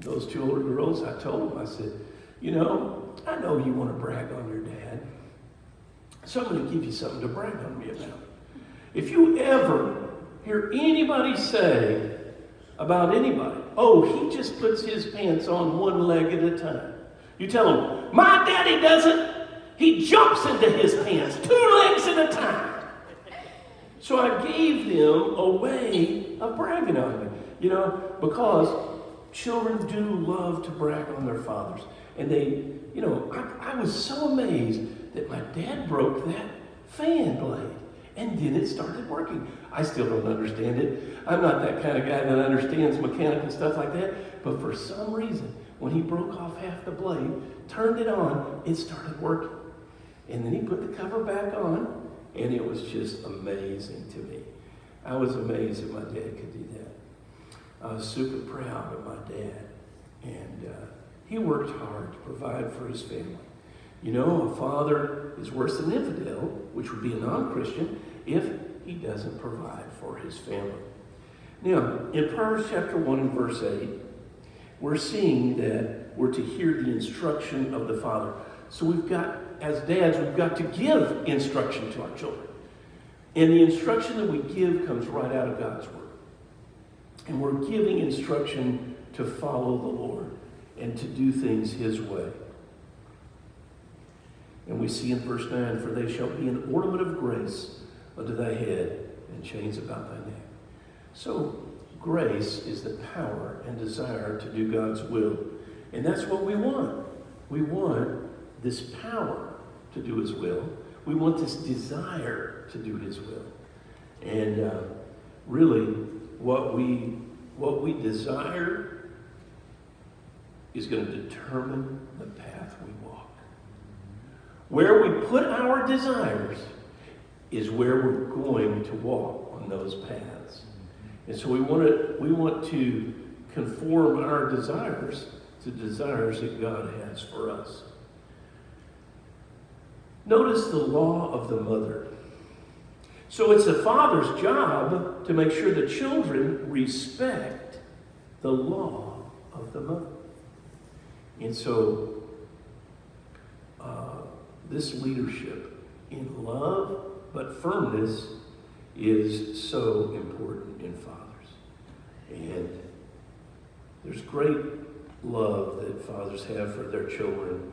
Those two older girls, I told them, I said, you know you want to brag on your dad. So I'm going to give you something to brag on me about. If you ever hear anybody say about anybody, oh, he just puts his pants on one leg at a time. You tell them, my daddy doesn't. He jumps into his pants 2 legs at a time. So I gave them a way of bragging on me. Because children do love to brag on their fathers. And they, I was so amazed that my dad broke that fan blade. And then it started working. I still don't understand it. I'm not that kind of guy that understands mechanical stuff like that. But for some reason, when he broke off half the blade, turned it on, it started working. And then he put the cover back on, and it was just amazing to me. I was amazed that my dad could do that. I was super proud of my dad. And he worked hard to provide for his family. A father is worse than an infidel, which would be a non-Christian, if he doesn't provide for his family. Now, in Proverbs chapter 1 and verse 8, we're seeing that we're to hear the instruction of the father. So as dads, we've got to give instruction to our children. And the instruction that we give comes right out of God's word. And we're giving instruction to follow the Lord and to do things his way. And we see in verse 9, for they shall be an ornament of grace unto thy head and chains about thy neck. So grace is the power and desire to do God's will. And that's what we want. We want this power to do his will. We want this desire to do his will. And really, what we desire is going to determine the path we walk. Where we put our desires is where we're going to walk on those paths. And so we want to conform our desires to desires that God has for us. Notice the law of the mother. So it's the father's job to make sure the children respect the law of the mother. And so this leadership in love but firmness is so important in fathers. And there's great love that fathers have for their children,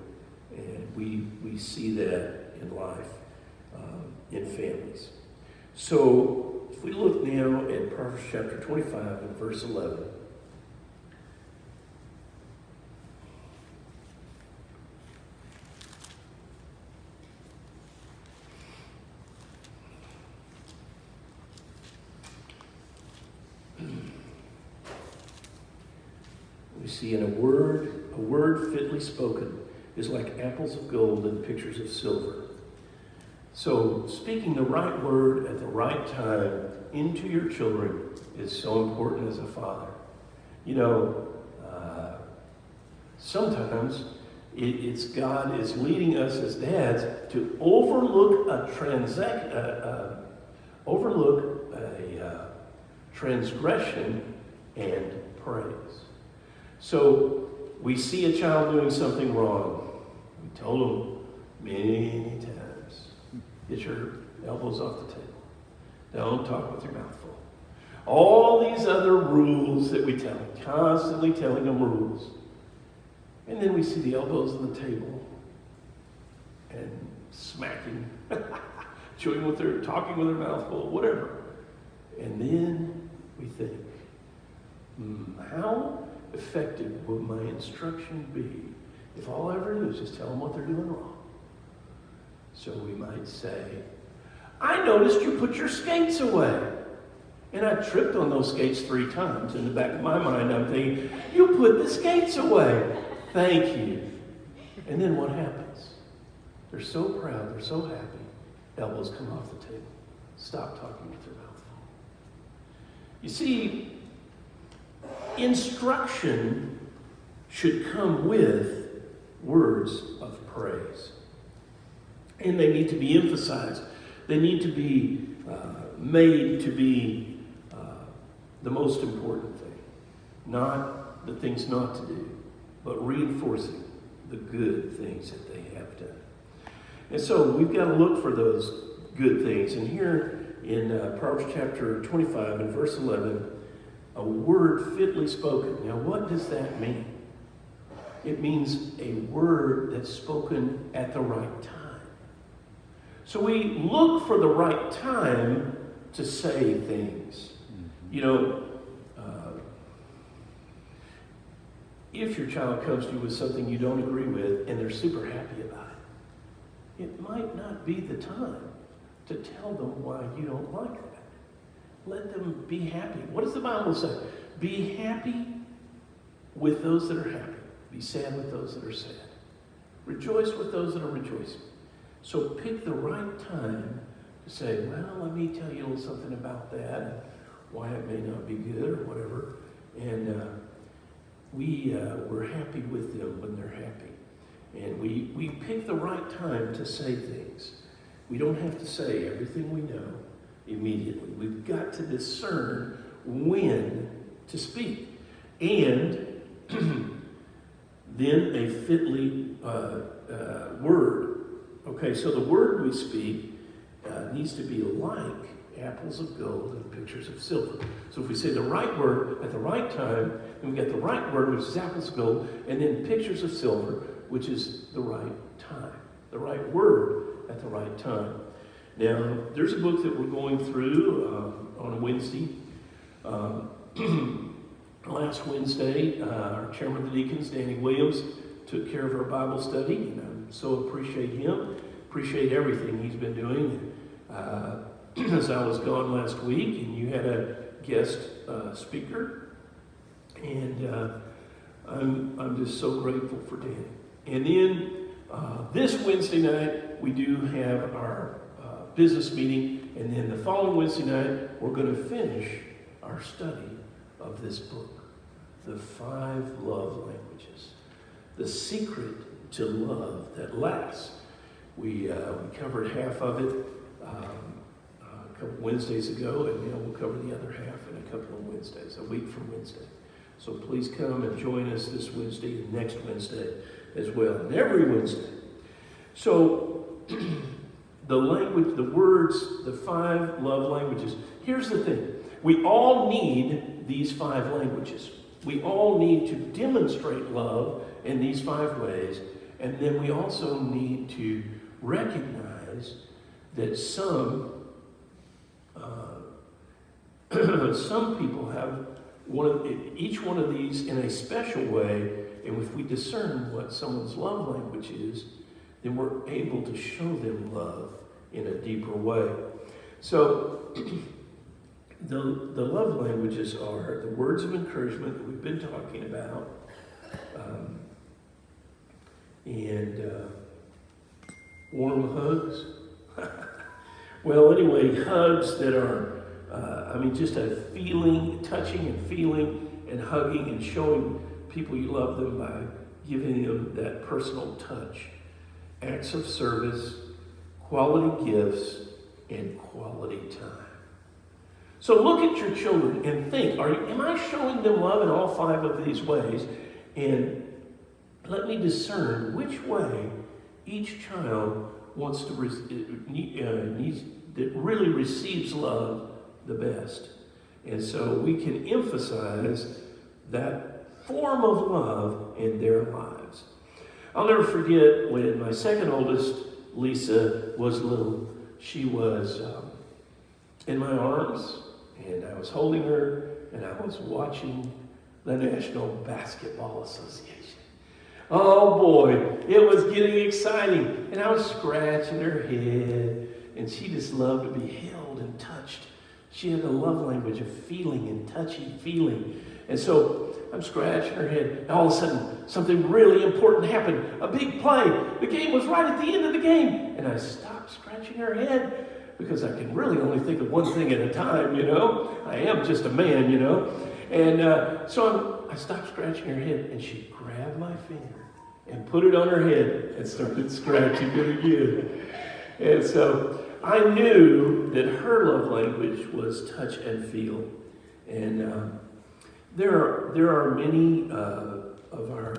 and we see that in life, in families. So if we look now at Proverbs chapter 25 and verse 11, we see in a word fitly spoken is like apples of gold and pictures of silver. So speaking the right word at the right time into your children is so important as a father. Sometimes it's God is leading us as dads to overlook a transgression and praise. So we see a child doing something wrong. We told them many times, get your elbows off the table. Don't talk with your mouth full. All these other rules that we tell them, constantly telling them rules. And then we see the elbows on the table and smacking, chewing with their, talking with their mouth full, whatever. And then we think, how effective will my instruction be if all I ever do is just tell them what they're doing wrong? So we might say, I noticed you put your skates away. And I tripped on those skates 3 times. In the back of my mind, I'm thinking, you put the skates away. Thank you. And then what happens? They're so proud, they're so happy. Elbows come off the table. Stop talking with their mouth full. You see, instruction should come with words of praise. And they need to be emphasized. They need to be made to be the most important thing. Not the things not to do, but reinforcing the good things that they have done. And so we've got to look for those good things. And here in Proverbs chapter 25 and verse 11, a word fitly spoken. Now, what does that mean? It means a word that's spoken at the right time. So we look for the right time to say things. You know, if your child comes to you with something you don't agree with and they're super happy about it, it might not be the time to tell them why you don't like that. Let them be happy. What does the Bible say? Be happy with those that are happy. Be sad with those that are sad. Rejoice with those that are rejoicing. So pick the right time to say, well, let me tell you a little something about that and why it may not be good or whatever. And we're happy with them when they're happy. And we pick the right time to say things. We don't have to say everything we know immediately. We've got to discern when to speak. And then a fitly word. Okay, so the word we speak needs to be like apples of gold and pictures of silver. So if we say the right word at the right time, then we get the right word, which is apples of gold, and then pictures of silver, which is the right time. The right word at the right time. Now, there's a book that we're going through on a Wednesday. Last Wednesday, our chairman of the deacons, Danny Williams, took care of our Bible study, and I so appreciate him, appreciate everything he's been doing. As I was gone last week, and you had a guest speaker, and I'm just so grateful for Danny. And then this Wednesday night, we do have our business meeting, and then the following Wednesday night, we're going to finish our study of this book, The 5 Love Languages, the secret to love that lasts. We covered half of it a couple Wednesdays ago, and now we'll cover the other half in a couple of Wednesdays, a week from Wednesday. So please come and join us this Wednesday and next Wednesday as well, and every Wednesday. So the language, the words, the 5 love languages. Here's the thing. We all need these 5 languages. We all need to demonstrate love in these 5 ways. And then we also need to recognize that some people have each one of these in a special way. And if we discern what someone's love language is, then we're able to show them love in a deeper way. So the love languages are the words of encouragement that we've been talking about, and warm hugs. Well, anyway, hugs that are, just a feeling, touching and feeling and hugging and showing people you love them by giving them that personal touch. Acts of service, quality gifts, and quality time. So look at your children and think, am I showing them love in all 5 of these ways? And let me discern which way each child wants to that really receives love the best. And so we can emphasize that form of love in their lives. I'll never forget when my second oldest, Lisa, was little. She was in my arms, and I was holding her, and I was watching the National Basketball Association. Oh boy, it was getting exciting. And I was scratching her head, and she just loved to be held and touched. She had a love language of feeling and touching feeling. And so I'm scratching her head, and all of a sudden, something really important happened. A big play. The game was right at the end of the game. And I stopped scratching her head because I can really only think of one thing at a time, I am just a man, And so I stopped scratching her head, and she grabbed my finger and put it on her head and started scratching it again. And so I knew that her love language was touch and feel. And there are many of our